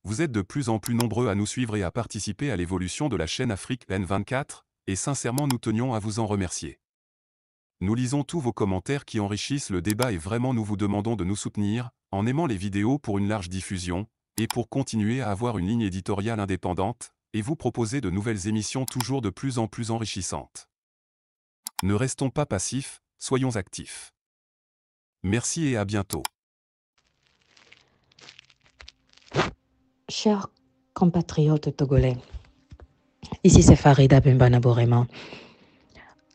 Vous êtes de plus en plus nombreux à nous suivre et à participer à l'évolution de la chaîne Afrique N24, et sincèrement nous tenions à vous en remercier. Nous lisons tous vos commentaires qui enrichissent le débat et vraiment nous vous demandons de nous soutenir, en aimant les vidéos pour une large diffusion, et pour continuer à avoir une ligne éditoriale indépendante, et vous proposer de nouvelles émissions toujours de plus en plus enrichissantes. Ne restons pas passifs, soyons actifs. Merci et à bientôt. Chers compatriotes togolais, ici c'est Farida Bembana Borema.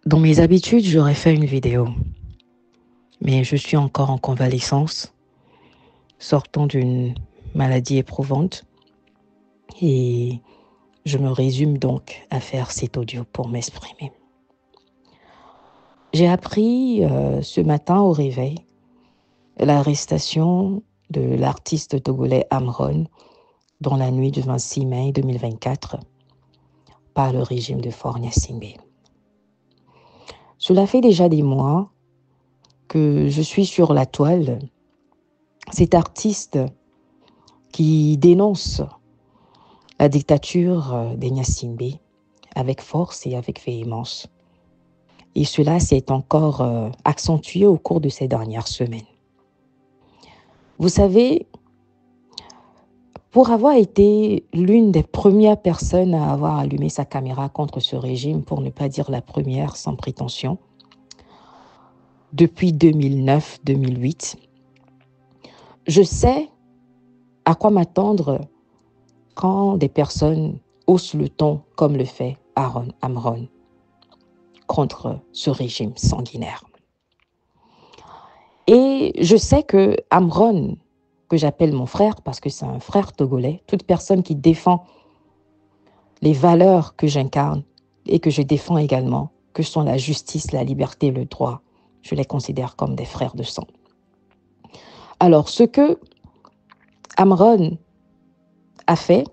Dans mes habitudes, j'aurais fait une vidéo, mais je suis encore en convalescence, sortant d'une maladie éprouvante, et je me résume donc à faire cet audio pour m'exprimer. J'ai appris ce matin au réveil l'arrestation de l'artiste togolais Amron dans la nuit du 26 mai 2024 par le régime de Faure Gnassingbé. Cela fait déjà des mois que je suis sur la toile. Cet artiste qui dénonce la dictature des Gnassingbé avec force et avec véhémence. Et cela s'est encore accentué au cours de ces dernières semaines. Vous savez, pour avoir été l'une des premières personnes à avoir allumé sa caméra contre ce régime, pour ne pas dire la première sans prétention, depuis 2009-2008, je sais à quoi m'attendre quand des personnes haussent le ton comme le fait Amron contre ce régime sanguinaire. Et je sais que Amron, que j'appelle mon frère parce que c'est un frère togolais, toute personne qui défend les valeurs que j'incarne et que je défends également, que sont la justice, la liberté, le droit, je les considère comme des frères de sang. Alors, ce que Amron a fait,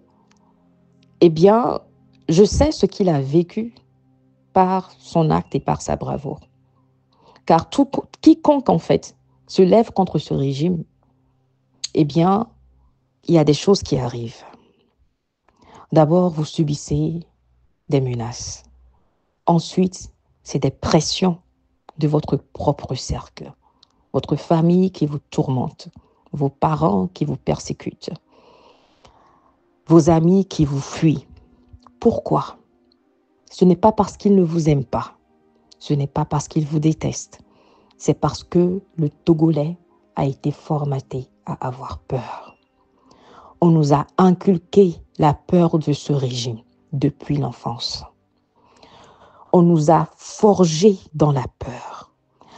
eh bien, je sais ce qu'il a vécu par son acte et par sa bravoure. Car quiconque, en fait, se lève contre ce régime, eh bien, il y a des choses qui arrivent. D'abord, vous subissez des menaces. Ensuite, c'est des pressions de votre propre cercle. Votre famille qui vous tourmente, vos parents qui vous persécutent, vos amis qui vous fuient. Pourquoi? Ce n'est pas parce qu'ils ne vous aiment pas. Ce n'est pas parce qu'ils vous détestent. C'est parce que le Togolais a été formaté à avoir peur. On nous a inculqué la peur de ce régime depuis l'enfance. On nous a forgé dans la peur.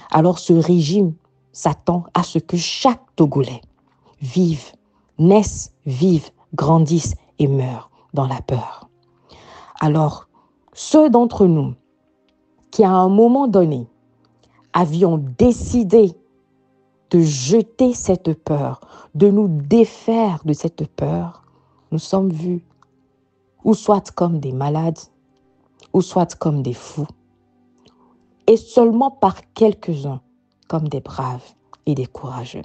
Alors ce régime s'attend à ce que chaque Togolais vive, naisse, vive, grandisse et meure dans la peur. Alors, ceux d'entre nous qui à un moment donné avions décidé de jeter cette peur, de nous défaire de cette peur, nous sommes vus ou soit comme des malades, ou soit comme des fous, et seulement par quelques-uns comme des braves et des courageux.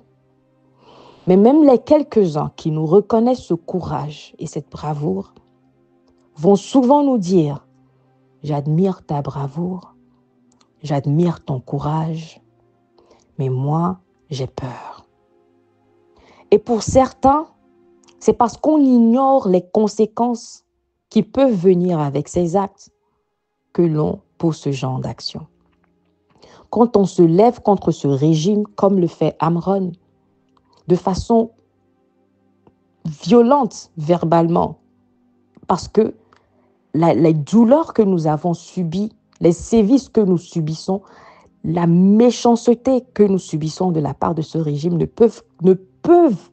Mais même les quelques-uns qui nous reconnaissent ce courage et cette bravoure vont souvent nous dire « J'admire ta bravoure, j'admire ton courage, mais moi, j'ai peur. » Et pour certains, c'est parce qu'on ignore les conséquences qui peuvent venir avec ces actes que l'on pose ce genre d'action. Quand on se lève contre ce régime, comme le fait Amron, de façon violente verbalement, parce que les douleurs que nous avons subies, les sévices que nous subissons, la méchanceté que nous subissons de la part de ce régime ne peuvent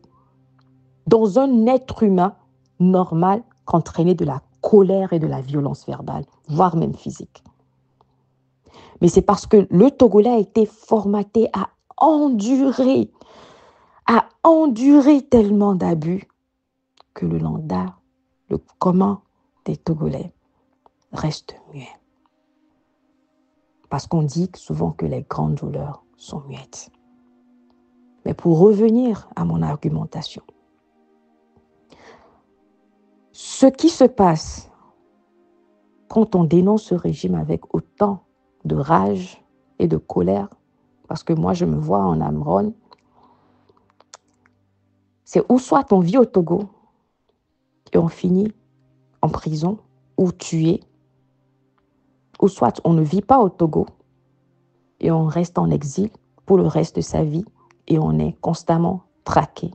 dans un être humain normal, qu'entraîner de la colère et de la violence verbale, voire même physique. Mais c'est parce que le Togolais a été formaté à endurer tellement d'abus que le lambda, le commun des Togolais, reste muet. Parce qu'on dit souvent que les grandes douleurs sont muettes. Mais pour revenir à mon argumentation, Ce qui se passe quand on dénonce ce régime avec autant de rage et de colère, parce que moi je me vois en Amron, c'est ou soit on vit au Togo et on finit en prison ou tué, ou soit on ne vit pas au Togo et on reste en exil pour le reste de sa vie et on est constamment traqué,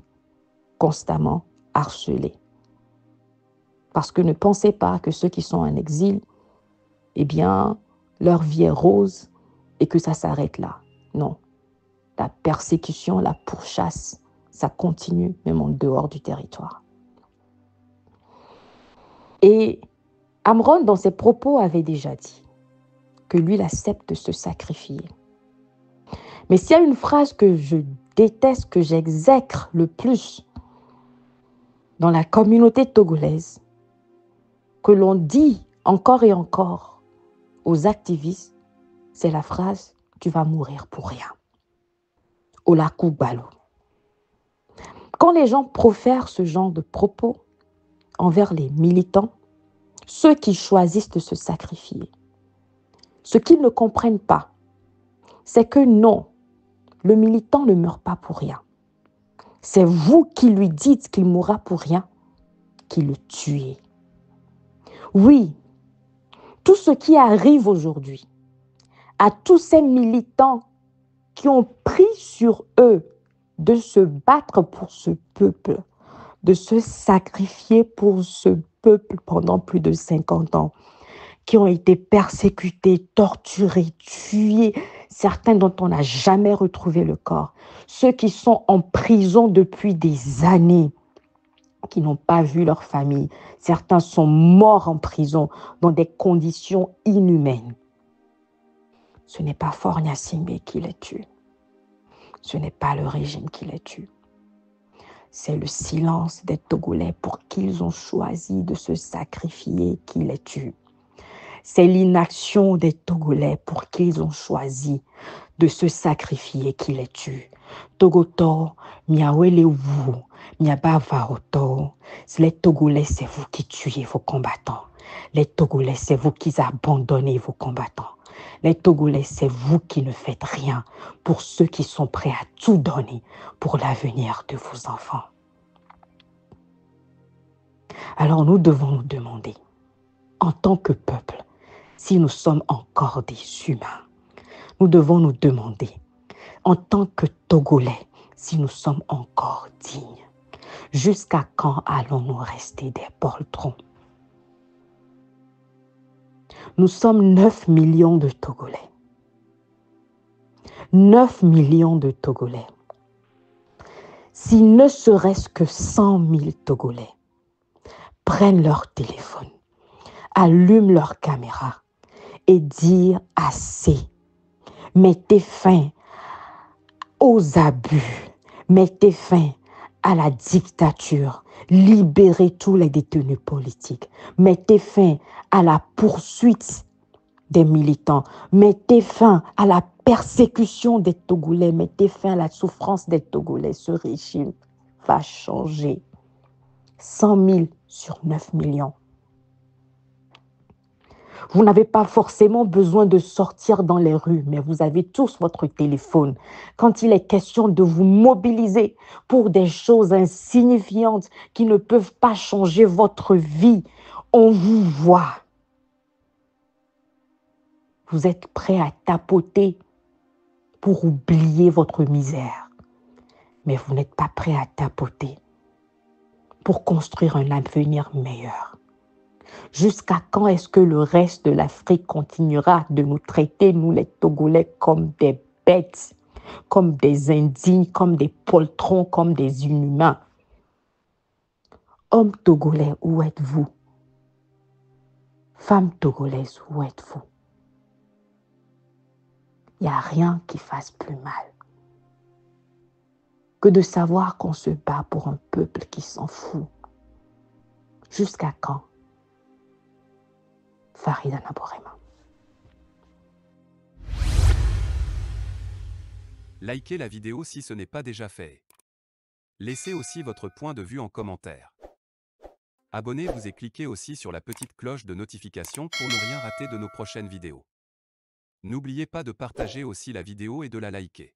constamment harcelé. Parce que ne pensez pas que ceux qui sont en exil, eh bien, leur vie est rose et que ça s'arrête là. Non. La persécution, la pourchasse, ça continue même en dehors du territoire. Et Amron, dans ses propos, avait déjà dit que lui, il accepte de se sacrifier. Mais s'il y a une phrase que je déteste, que j'exècre le plus dans la communauté togolaise, que l'on dit encore et encore aux activistes, c'est la phrase « tu vas mourir pour rien ». Olakou Balo. Quand les gens profèrent ce genre de propos envers les militants, ceux qui choisissent de se sacrifier, ce qu'ils ne comprennent pas, c'est que non, le militant ne meurt pas pour rien. C'est vous qui lui dites qu'il mourra pour rien, qui le tuez. Oui, tout ce qui arrive aujourd'hui à tous ces militants qui ont pris sur eux de se battre pour ce peuple, de se sacrifier pour ce peuple pendant plus de 50 ans, qui ont été persécutés, torturés, tués, certains dont on n'a jamais retrouvé le corps, ceux qui sont en prison depuis des années, qui n'ont pas vu leur famille, certains sont morts en prison dans des conditions inhumaines. Ce n'est pas Faure Gnassingbé qui les tue. Ce n'est pas le régime qui les tue. C'est le silence des Togolais pour qui ils ont choisi de se sacrifier qui les tue. C'est l'inaction des Togolais pour qui ils ont choisi de se sacrifier qui les tue. Togoto, miawele vous, miabava oto. Les Togolais, c'est vous qui tuez vos combattants. Les Togolais, c'est vous qui abandonnez vos combattants. Les Togolais, c'est vous qui ne faites rien pour ceux qui sont prêts à tout donner pour l'avenir de vos enfants. Alors nous devons nous demander, en tant que peuple, si nous sommes encore des humains. Nous devons nous demander, en tant que Togolais, si nous sommes encore dignes. Jusqu'à quand allons-nous rester des poltrons? Nous sommes 9 millions de Togolais. 9 millions de Togolais. Si ne serait-ce que 100 000 Togolais prennent leur téléphone, allument leur caméra et disent assez, mettez fin aux abus, mettez fin à la dictature, libérez tous les détenus politiques, mettez fin à la poursuite des militants, mettez fin à la persécution des Togolais, mettez fin à la souffrance des Togolais. Ce régime va changer. 100 000 sur 9 millions. Vous n'avez pas forcément besoin de sortir dans les rues, mais vous avez tous votre téléphone. Quand il est question de vous mobiliser pour des choses insignifiantes qui ne peuvent pas changer votre vie, on vous voit. Vous êtes prêt à tapoter pour oublier votre misère. Mais vous n'êtes pas prêt à tapoter pour construire un avenir meilleur. Jusqu'à quand est-ce que le reste de l'Afrique continuera de nous traiter, nous les Togolais, comme des bêtes, comme des indignes, comme des poltrons, comme des inhumains? Hommes togolais, où êtes-vous? Femmes togolaises, où êtes-vous? Il n'y a rien qui fasse plus mal que de savoir qu'on se bat pour un peuple qui s'en fout. Jusqu'à quand? Farida Naborema. Likez la vidéo si ce n'est pas déjà fait. Laissez aussi votre point de vue en commentaire. Abonnez-vous et cliquez aussi sur la petite cloche de notification pour ne rien rater de nos prochaines vidéos. N'oubliez pas de partager aussi la vidéo et de la liker.